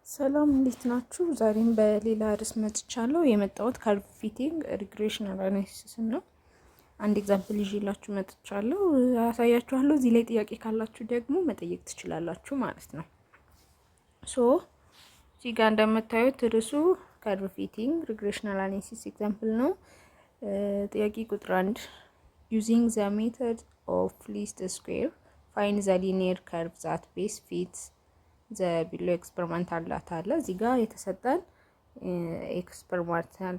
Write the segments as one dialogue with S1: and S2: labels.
S1: ሰላም እንዴት ናችሁ? ዛሬም በሌላ ርዕስ መጥቻለሁ። የመጣሁት ከርቭ ፊቲንግ ሪግሬሽናል አናሊሲስ ነው። አንድ ኤግዛምፕል ይዤላችሁ መጥቻለሁ፣ አሳያችኋለሁ። እዚህ ላይ ጥያቄ ካላችሁ ደግሞ መጠየቅ ትችላላችሁ ማለት ነው። እዚህ ጋር እንደምታዩት ርዕሱ ከርቭ ፊቲንግ ሪግሬሽናል አናሊሲስ ኤግዛምፕል ነው። ጥያቄ ቁጥር 1 ዩዚንግ ዘ ሜተድ ኦፍ ሊስት ስኩዌር ፋይንድ ዘ ሊኒየር ከርቭ ዛት ቤስ ፊትስ ዘ ቢሎ ኤክስፐሪመንታል ዳታ አለ። እዚህ ጋር የተሰጠን ኤክስፐሪመንታል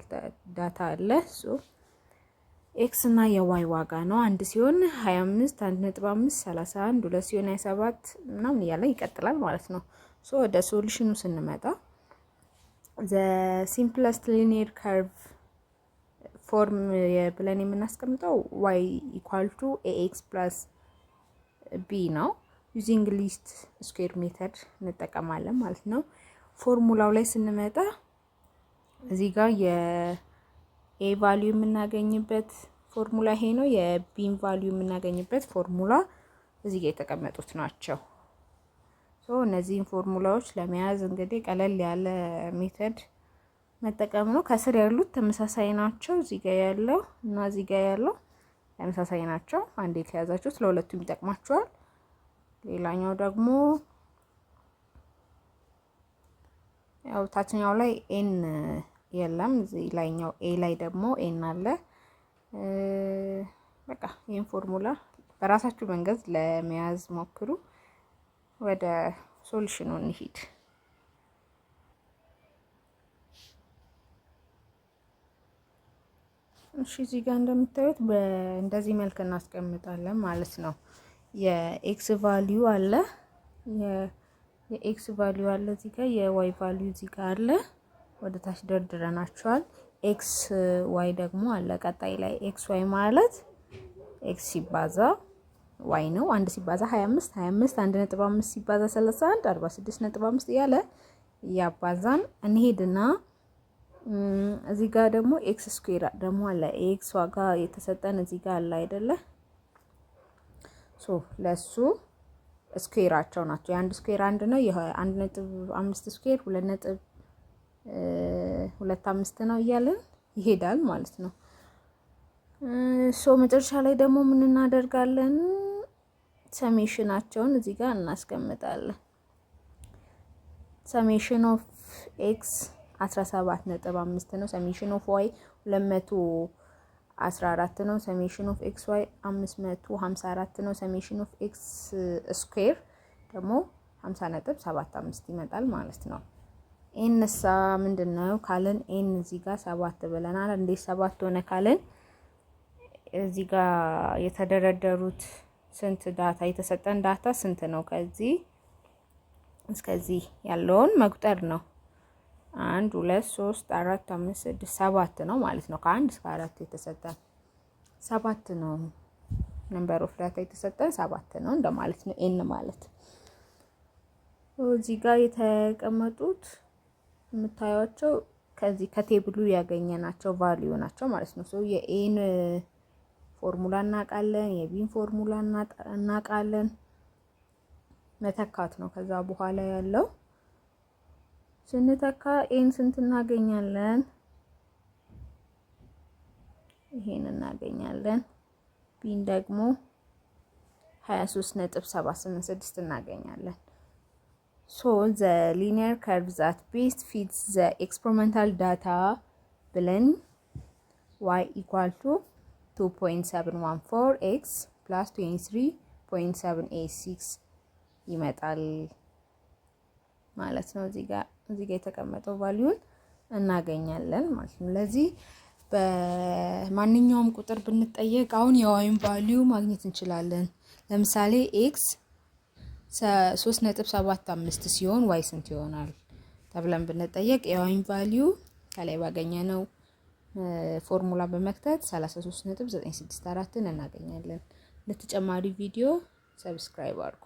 S1: ዳታ አለ። ኤክስ እና የዋይ ዋጋ ነው። አንድ ሲሆን 25፣ 1.5፣ 31፣ 2 ሲሆን 27 ምናምን እያለ ይቀጥላል ማለት ነው። ወደ ሶሉሽኑ ስንመጣ ዘ ሲምፕለስት ሊኒየር ከርቭ ፎርም ብለን የምናስቀምጠው ዋይ ኢኳል ቱ ኤክስ ፕላስ ቢ ነው። ዩዚንግ ሊስት ስኩዌር ሜተድ እንጠቀማለን ማለት ነው። ፎርሙላው ላይ ስንመጣ እዚህ ጋር የኤ ቫልዩ የምናገኝበት ፎርሙላ ይሄ ነው። የቢን ቫልዩ የምናገኝበት ፎርሙላ እዚህ ጋር የተቀመጡት ናቸው። እነዚህን ፎርሙላዎች ለመያዝ እንግዲህ ቀለል ያለ ሜተድ መጠቀም ነው። ከስር ያሉት ተመሳሳይ ናቸው። እዚህ ጋር ያለው እና እዚህ ጋር ያለው ተመሳሳይ ናቸው። አንዴ ከያዛችሁት ለሁለቱም ይጠቅማችኋል። ሌላኛው ደግሞ ያው ታችኛው ላይ ኤን የለም፣ እዚህ ላይኛው ኤ ላይ ደግሞ ኤን አለ። በቃ ይሄን ፎርሙላ በራሳችሁ መንገድ ለመያዝ ሞክሩ። ወደ ሶሉሽኑ እንሂድ። እሺ እዚህ ጋር እንደምታዩት በእንደዚህ መልክ እናስቀምጣለን ማለት ነው። የኤክስ ቫልዩ አለ፣ የኤክስ ቫልዩ አለ እዚህ ጋር፣ የዋይ ቫልዩ እዚህ ጋር አለ። ወደ ታች ደርድረናቸዋል። ኤክስ ዋይ ደግሞ አለ ቀጣይ ላይ። ኤክስ ዋይ ማለት ኤክስ ሲባዛ ዋይ ነው። 1 ሲባዛ 25፣ 25 1.5 ሲባዛ 31፣ 46.5 እያለ ያባዛን እንሄድና እዚህ ጋር ደግሞ ኤክስ ስኩዌር ደግሞ አለ። ኤክስ ዋጋ የተሰጠን እዚህ ጋር አለ አይደለ? ለሱ ስኩዌራቸው ናቸው። የአንድ ስኩዌር 1 ነው። የ1.5 ስኩዌር 2.25 ነው እያለን ይሄዳል ማለት ነው። መጨረሻ ላይ ደግሞ ምን እናደርጋለን? ሰሜሽናቸውን እዚህ ጋር እናስቀምጣለን። ሰሜሽን ኦፍ ኤክስ 17.5 ነው። ሰሜሽን ኦፍ ዋይ 214 ነው። ሰሜሽን ኦፍ ኤክስ ዋይ 554 ነው። ሰሜሽን ኦፍ ኤክስ ስኩዌር ደግሞ 50.75 ይመጣል ማለት ነው። ኤን ሳ ምንድነው ካለን ኤን እዚህ ጋር 7 ብለናል። እንዴት 7 ሆነ ካለን እዚህ ጋር የተደረደሩት ስንት ዳታ የተሰጠን ዳታ ስንት ነው? ከዚህ እስከዚህ ያለውን መቁጠር ነው። 1 2 3 4 5 6 7 ነው ማለት ነው። ከ1 እስከ 4 የተሰጠን 7 ነው። ነምበር ኦፍ ዳታ የተሰጠን 7 ነው እንደማለት ነው። ኤን ማለት እዚህ ጋር የተቀመጡት የምታዩቸው ከዚህ ከቴብሉ ያገኘናቸው ቫልዩ ናቸው ማለት ነው። የኤን ፎርሙላ እናውቃለን፣ የቢን ፎርሙላ እናውቃለን። መተካት ነው። ከዛ በኋላ ያለው ስንተካ ኤን ስንት እናገኛለን? ይሄን እናገኛለን። ቢን ደግሞ 23.786 እናገኛለን። the linear curve that best fits the experimental data ብለን y equal to 2.714x plus 23.786 ይመጣል ማለት ነው። እዚህ ጋር የተቀመጠው ቫልዩን እናገኛለን ማለት ነው። ለዚህ በማንኛውም ቁጥር ብንጠየቅ አሁን የዋይን ቫልዩ ማግኘት እንችላለን። ለምሳሌ ኤክስ 3.75 ሲሆን ዋይ ስንት ይሆናል ተብለን ብንጠየቅ የዋይን ቫልዩ ከላይ ባገኘነው ፎርሙላ በመክተት 33.964 እናገኛለን። ለተጨማሪ ቪዲዮ ሰብስክራይብ አድርጉ።